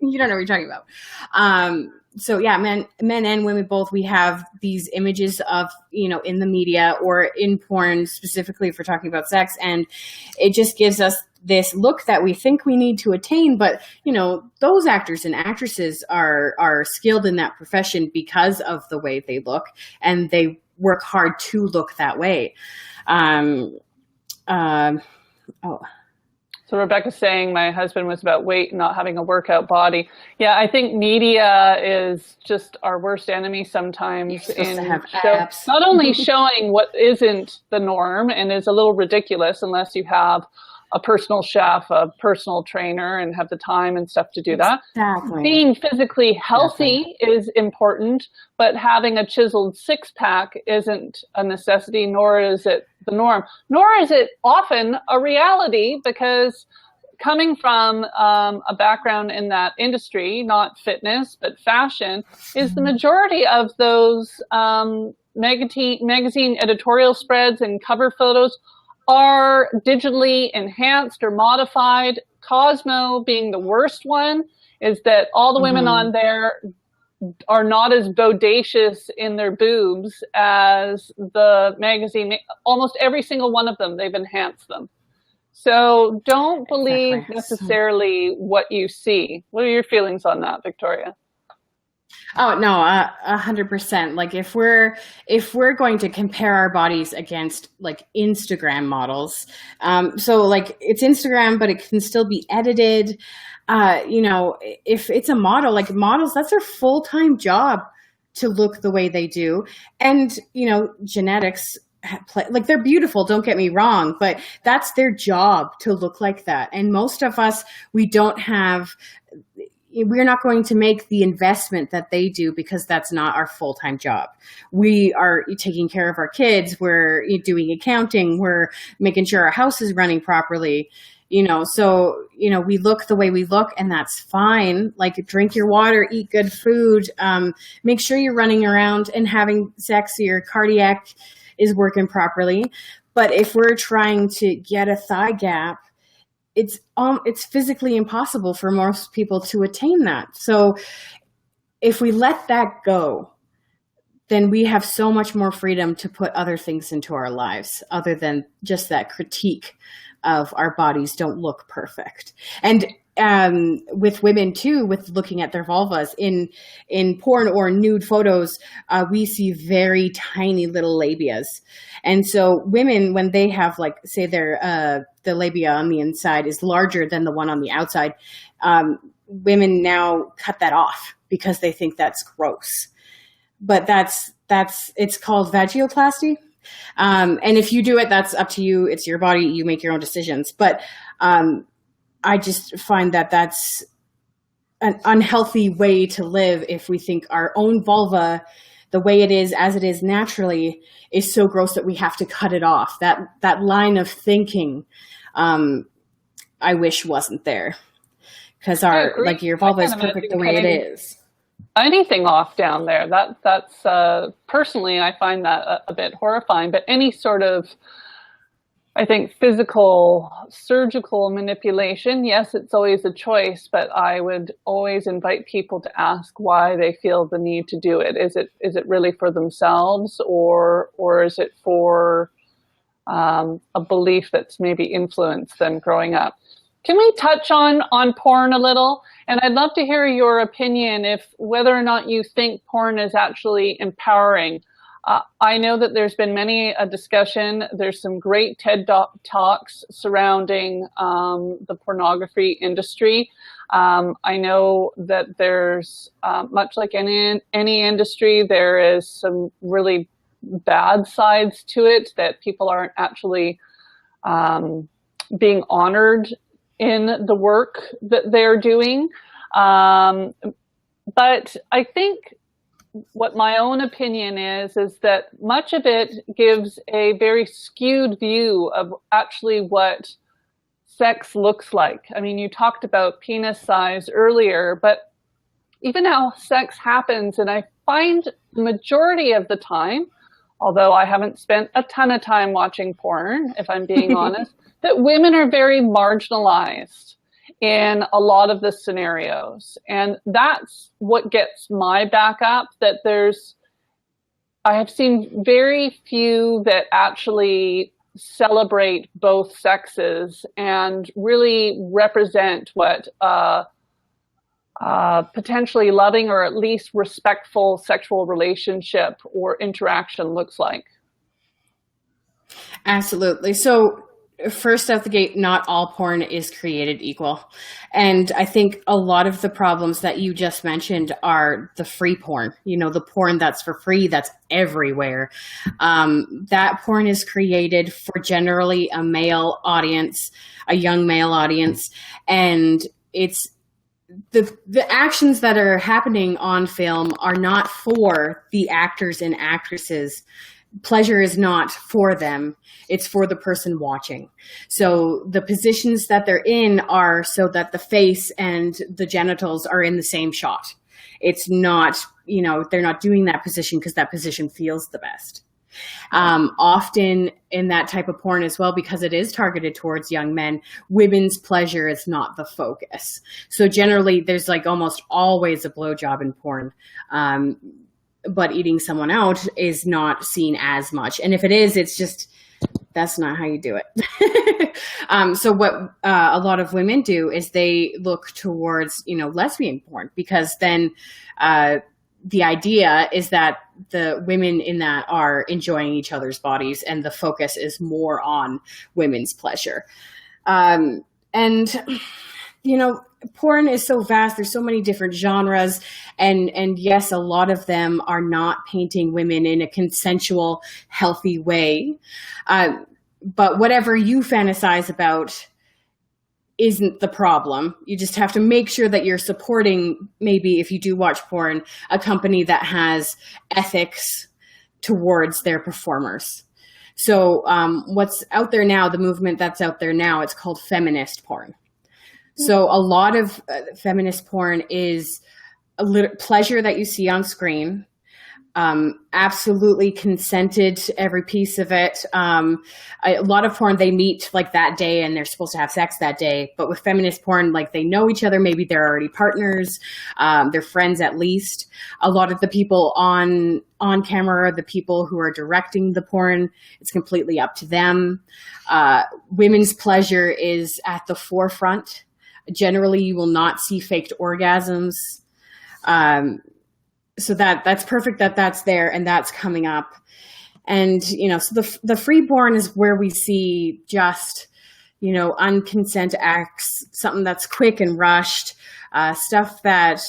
You don't know what you're talking about." So yeah, men and women both, we have these images of, in the media or in porn, specifically if we're talking about sex. And it just gives us this look that we think we need to attain. But, those actors and actresses are skilled in that profession because of the way they look, and they work hard to look that way. So Rebecca's saying my husband was about weight and not having a workout body. Yeah, I think media is just our worst enemy sometimes. Not only showing what isn't the norm and is a little ridiculous unless you have a personal chef, a personal trainer, and have the time and stuff to do that. Exactly. Being physically healthy is important, but having a chiseled six-pack isn't a necessity, nor is it the norm, nor is it often a reality, because coming from a background in that industry, not fitness, but fashion, is the majority of those magazine editorial spreads and cover photos are digitally enhanced or modified. Cosmo being the worst one, is that all the women on there are not as bodacious in their boobs as the magazine. Almost every single one of them, they've enhanced them. So don't believe necessarily what you see. What are your feelings on that, Victoria? Oh no, 100%. Like if we're going to compare our bodies against like Instagram models, so like it's Instagram, but it can still be edited. If it's a model, like models, that's their full-time job to look the way they do, and genetics. Like they're beautiful, don't get me wrong, but that's their job to look like that. And most of us, we're not going to make the investment that they do because that's not our full-time job. We are taking care of our kids. We're doing accounting. We're making sure our house is running properly. So, we look the way we look, and that's fine. Like, drink your water, eat good food, make sure you're running around and having sex, so your cardiac is working properly. But if we're trying to get a thigh gap, it's physically impossible for most people to attain that. So if we let that go, then we have so much more freedom to put other things into our lives other than just that critique of our bodies don't look perfect. And with women too, with looking at their vulvas in porn or nude photos, we see very tiny little labias. And so women, when they have, like, say the labia on the inside is larger than the one on the outside, women now cut that off because they think that's gross. But it's called vaginoplasty. And if you do it, that's up to you. It's your body. You make your own decisions. But I just find that that's an unhealthy way to live if we think our own vulva, the way it is, as it is naturally, is so gross that we have to cut it off. That line of thinking, I wish wasn't there. Because your vulva is perfect the way it is. Anything off down there, that's personally, I find that a bit horrifying. But any sort of, I think, physical, surgical manipulation, yes, it's always a choice, but I would always invite people to ask why they feel the need to do it. Is it really for themselves, or is it for a belief that's maybe influenced them growing up? Can we touch on porn a little? And I'd love to hear your opinion whether or not you think porn is actually empowering. I know that there's been many a discussion. There's some great TED Talks surrounding the pornography industry. I know that there's, much like any industry, there is some really bad sides to it that people aren't actually being honored in the work that they're doing. But I think what my own opinion is that much of it gives a very skewed view of actually what sex looks like. I mean, you talked about penis size earlier, but even how sex happens, and I find the majority of the time, although I haven't spent a ton of time watching porn, if I'm being honest, that women are very marginalized in a lot of the scenarios. And that's what gets my back up, that I have seen very few that actually celebrate both sexes and really represent what potentially loving or at least respectful sexual relationship or interaction looks like. Absolutely. So first out the gate, not all porn is created equal. And I think a lot of the problems that you just mentioned are the free porn, the porn that's for free, that's everywhere. That porn is created for generally a male audience, a young male audience. And it's the actions that are happening on film are not for the actors and actresses. Pleasure is not for them. It's for the person watching. So the positions that they're in are so that the face and the genitals are in the same shot. It's not, they're not doing that position because that position feels the best. Often in that type of porn as well, because it is targeted towards young men, women's pleasure is not the focus. So generally there's almost always a blowjob in porn. But eating someone out is not seen as much. And if it is, it's just, that's not how you do it. So what a lot of women do is they look towards, lesbian porn, because then the idea is that the women in that are enjoying each other's bodies and the focus is more on women's pleasure. Porn is so vast. There's so many different genres. And yes, a lot of them are not painting women in a consensual, healthy way. But whatever you fantasize about isn't the problem. You just have to make sure that you're supporting, maybe if you do watch porn, a company that has ethics towards their performers. So what's out there now, the movement that's out there now, it's called feminist porn. So a lot of feminist porn is pleasure that you see on screen. absolutely consented to every piece of it. A lot of porn, they meet like that day and they're supposed to have sex that day. But with feminist porn, like they know each other. Maybe they're already partners. They're friends at least. A lot of the people on camera are the people who are directing the porn. It's completely up to them. Women's pleasure is at the forefront. Generally, you will not see faked orgasms. So that's perfect that that's there and that's coming up. And, so the freeborn is where we see just, unconsent acts, something that's quick and rushed, stuff that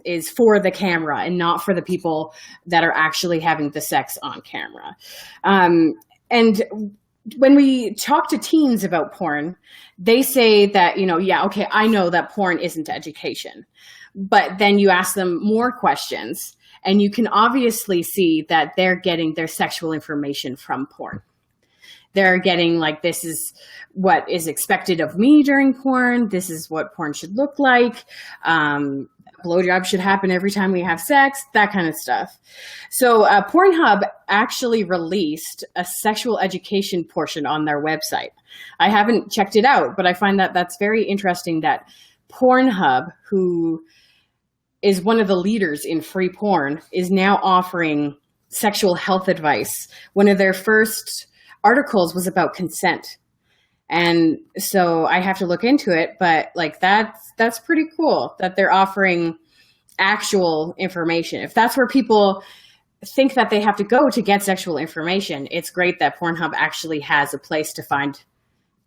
is for the camera and not for the people that are actually having the sex on camera. And when we talk to teens about porn, they say that, okay, I know that porn isn't education. But then you ask them more questions and you can obviously see that they're getting their sexual information from porn. They're getting like, this is what is expected of me during porn. This is what porn should look like. Blowjob should happen every time we have sex, that kind of stuff. So Pornhub actually released a sexual education portion on their website. I haven't checked it out, but I find that that's very interesting that Pornhub, who is one of the leaders in free porn, is now offering sexual health advice. One of their first articles was about consent. And so I have to look into it, but like that's pretty cool that they're offering actual information. If that's where people think that they have to go to get sexual information, it's great that Pornhub actually has a place to find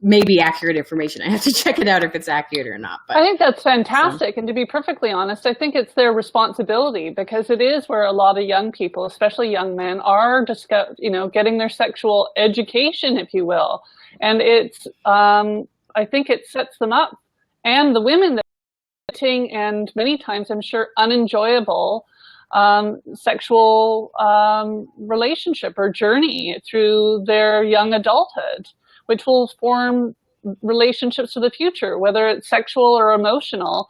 maybe accurate information. I have to check it out if it's accurate or not. But I think that's fantastic. And to be perfectly honest, I think it's their responsibility because it is where a lot of young people, especially young men, are just, getting their sexual education, if you will. And it's, I think it sets them up. And the women that are getting, and many times I'm sure unenjoyable sexual relationship or journey through their young adulthood, which will form relationships for the future, whether it's sexual or emotional,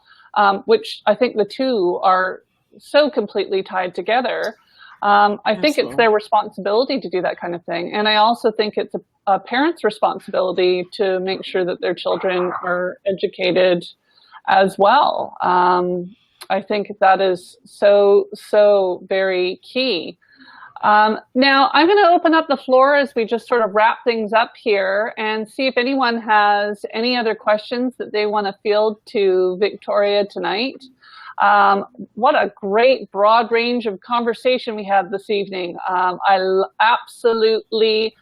which I think the two are so completely tied together. I think it's their responsibility to do that kind of thing. And I also think it's a parent's responsibility to make sure that their children are educated as well. I think that is so very key. Now, I'm going to open up the floor as we just sort of wrap things up here and see if anyone has any other questions that they want to field to Victoria tonight. What a great broad range of conversation we had this evening. I absolutely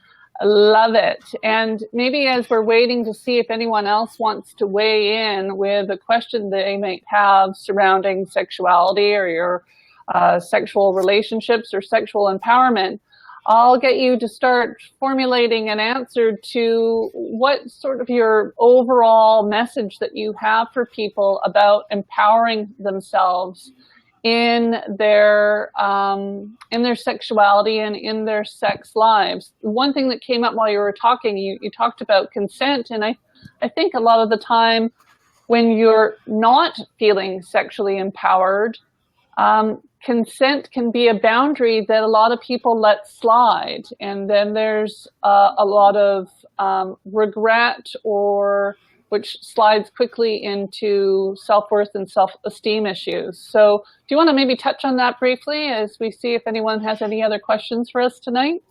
love it. And maybe as we're waiting to see if anyone else wants to weigh in with a question they might have surrounding sexuality or your sexual relationships or sexual empowerment, I'll get you to start formulating an answer to what sort of your overall message that you have for people about empowering themselves in their sexuality and in their sex lives. One thing that came up while you were talking, you talked about consent, and I think a lot of the time when you're not feeling sexually empowered, consent can be a boundary that a lot of people let slide. And then there's a lot of regret, or which slides quickly into self-worth and self-esteem issues. So do you want to maybe touch on that briefly as we see if anyone has any other questions for us tonight?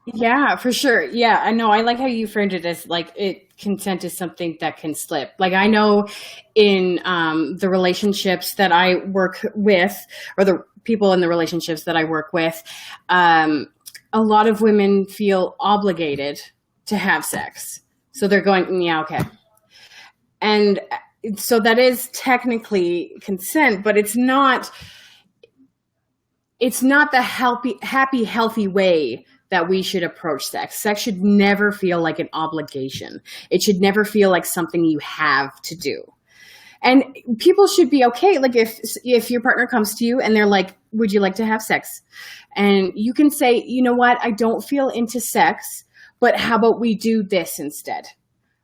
Yeah, for sure. Yeah, I know. I like how you framed it as like consent is something that can slip. Like I know in the relationships that I work with, or the people in the relationships that I work with, a lot of women feel obligated to have sex. So they're going, yeah, okay. And so that is technically consent, but it's not the happy, healthy way that we should approach sex. Sex should never feel like an obligation. It should never feel like something you have to do. And people should be okay. Like if your partner comes to you and they're like, would you like to have sex? And you can say, you know what? I don't feel into sex, but how about we do this instead?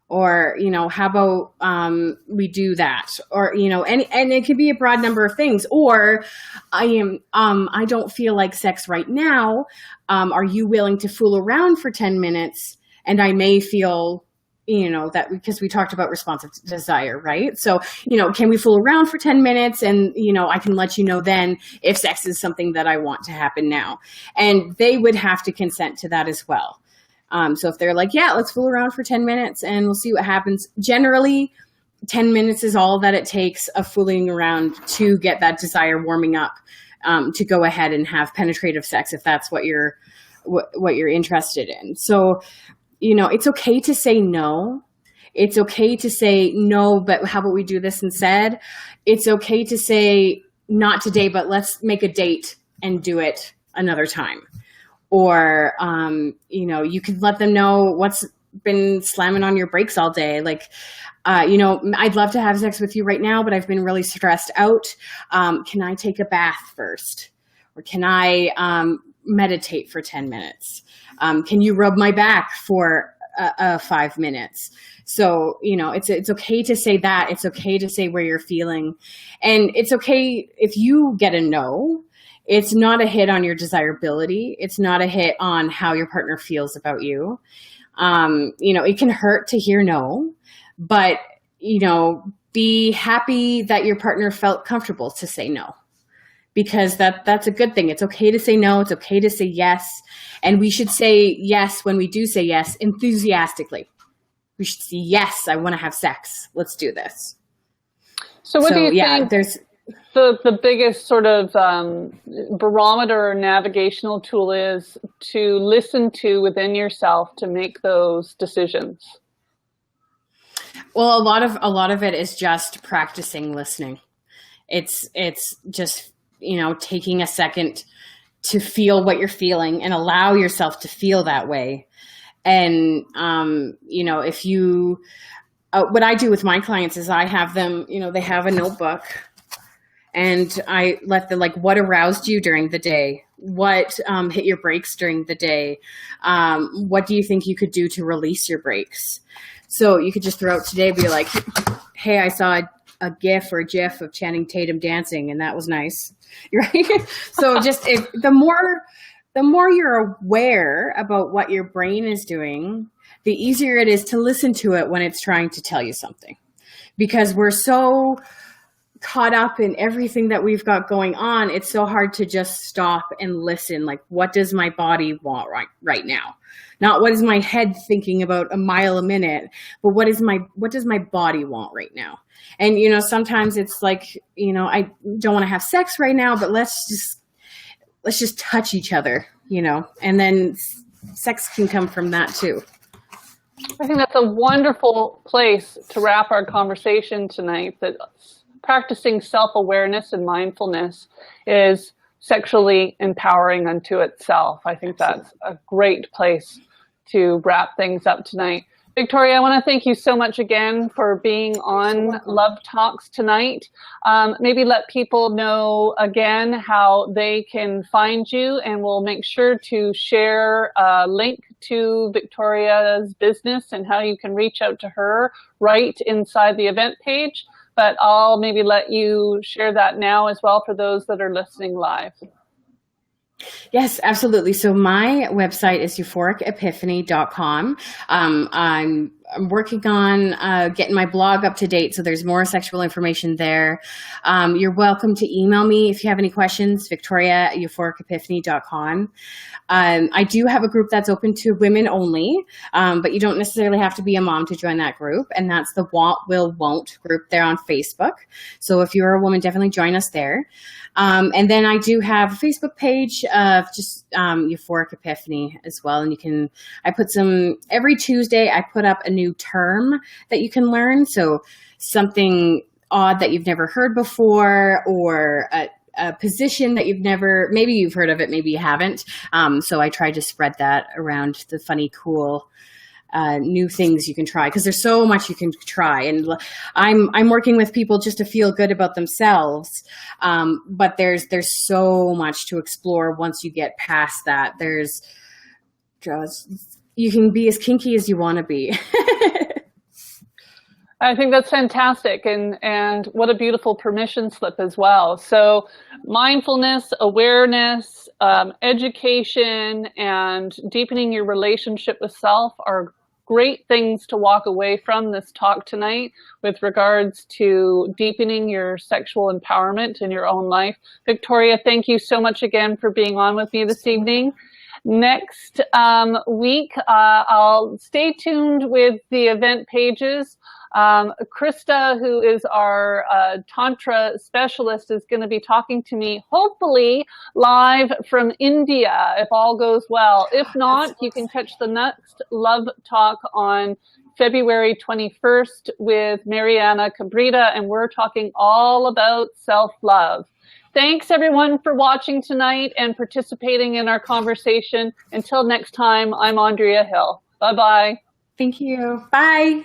Or, how about we do that? Or, and it could be a broad number of things. Or I don't feel like sex right now. Are you willing to fool around for 10 minutes? And I may feel, that because we talked about responsive desire, right? So, can we fool around for 10 minutes? And, I can let you know then if sex is something that I want to happen now. And they would have to consent to that as well. So if they're like, yeah, let's fool around for 10 minutes and we'll see what happens. Generally, 10 minutes is all that it takes of fooling around to get that desire warming up, to go ahead and have penetrative sex if that's what you're interested in. So, it's okay to say no. It's okay to say no, but how about we do this instead? It's okay to say not today, but let's make a date and do it another time. Or, you can let them know what's been slamming on your brakes all day. Like, I'd love to have sex with you right now, but I've been really stressed out. Can I take a bath first? Or can I meditate for 10 minutes? Can you rub my back for 5 minutes? So, it's okay to say that. It's okay to say where you're feeling. And it's okay if you get a no. It's not a hit on your desirability. It's not a hit on how your partner feels about you. It can hurt to hear no, but, be happy that your partner felt comfortable to say no, because that's a good thing. It's okay to say no. It's okay to say yes. And we should say yes when we do say yes, enthusiastically. We should say, yes, I want to have sex. Let's do this. So what do you think? There's the biggest sort of barometer or navigational tool is to listen to within yourself to make those decisions? Well, a lot of it is just practicing listening. It's just, taking a second to feel what you're feeling and allow yourself to feel that way. And, if you, what I do with my clients is I have them, they have a notebook. And I let them, what aroused you during the day? What hit your brakes during the day? What do you think you could do to release your brakes? So you could just throughout today be like, hey, I saw a GIF or a GIF of Channing Tatum dancing, and that was nice, right? So just the more you're aware about what your brain is doing, the easier it is to listen to it when it's trying to tell you something, because we're so caught up in everything that we've got going on. It's so hard to just stop and listen. Like, what does my body want right now? Not what is my head thinking about a mile a minute, but what does my body want right now? And, sometimes it's like, I don't want to have sex right now, but let's just touch each other, and then sex can come from that too. I think that's a wonderful place to wrap our conversation tonight, that practicing self-awareness and mindfulness is sexually empowering unto itself. I think that's a great place to wrap things up tonight. Victoria, I want to thank you so much again for being on Love Talks tonight. Maybe let people know again how they can find you, and we'll make sure to share a link to Victoria's business and how you can reach out to her right inside the event page. But I'll maybe let you share that now as well for those that are listening live. Yes, absolutely. So my website is euphoricepiphany.com. I'm working on getting my blog up to date, so there's more sexual information there. You're welcome to email me if you have any questions, victoria@euphoricepiphany.com. I do have a group that's open to women only, but you don't necessarily have to be a mom to join that group, and that's the Want, Will, Won't group there on Facebook. So if you're a woman, definitely join us there. And then I do have a Facebook page of just Euphoric Epiphany as well. And every Tuesday I put up a new term that you can learn. So something odd that you've never heard before, or a position that maybe you've heard of it, maybe you haven't. So I try to spread that around, the funny, cool new things you can try, because there's so much you can try. And I'm working with people just to feel good about themselves. But there's so much to explore once you get past that. You can be as kinky as you want to be. I think that's fantastic, and what a beautiful permission slip as well. So, mindfulness, awareness, education, and deepening your relationship with self are great things to walk away from this talk tonight with regards to deepening your sexual empowerment in your own life. Victoria, thank you so much again for being on with me this evening. Next week, I'll stay tuned with the event pages. Krista, who is our Tantra specialist, is going to be talking to me, hopefully live from India, if all goes well. If not, you can catch the next Love Talk on February 21st with Mariana Cabrita, and we're talking all about self-love. Thanks, everyone, for watching tonight and participating in our conversation. Until next time, I'm Andrea Hill. Bye-bye. Thank you. Bye.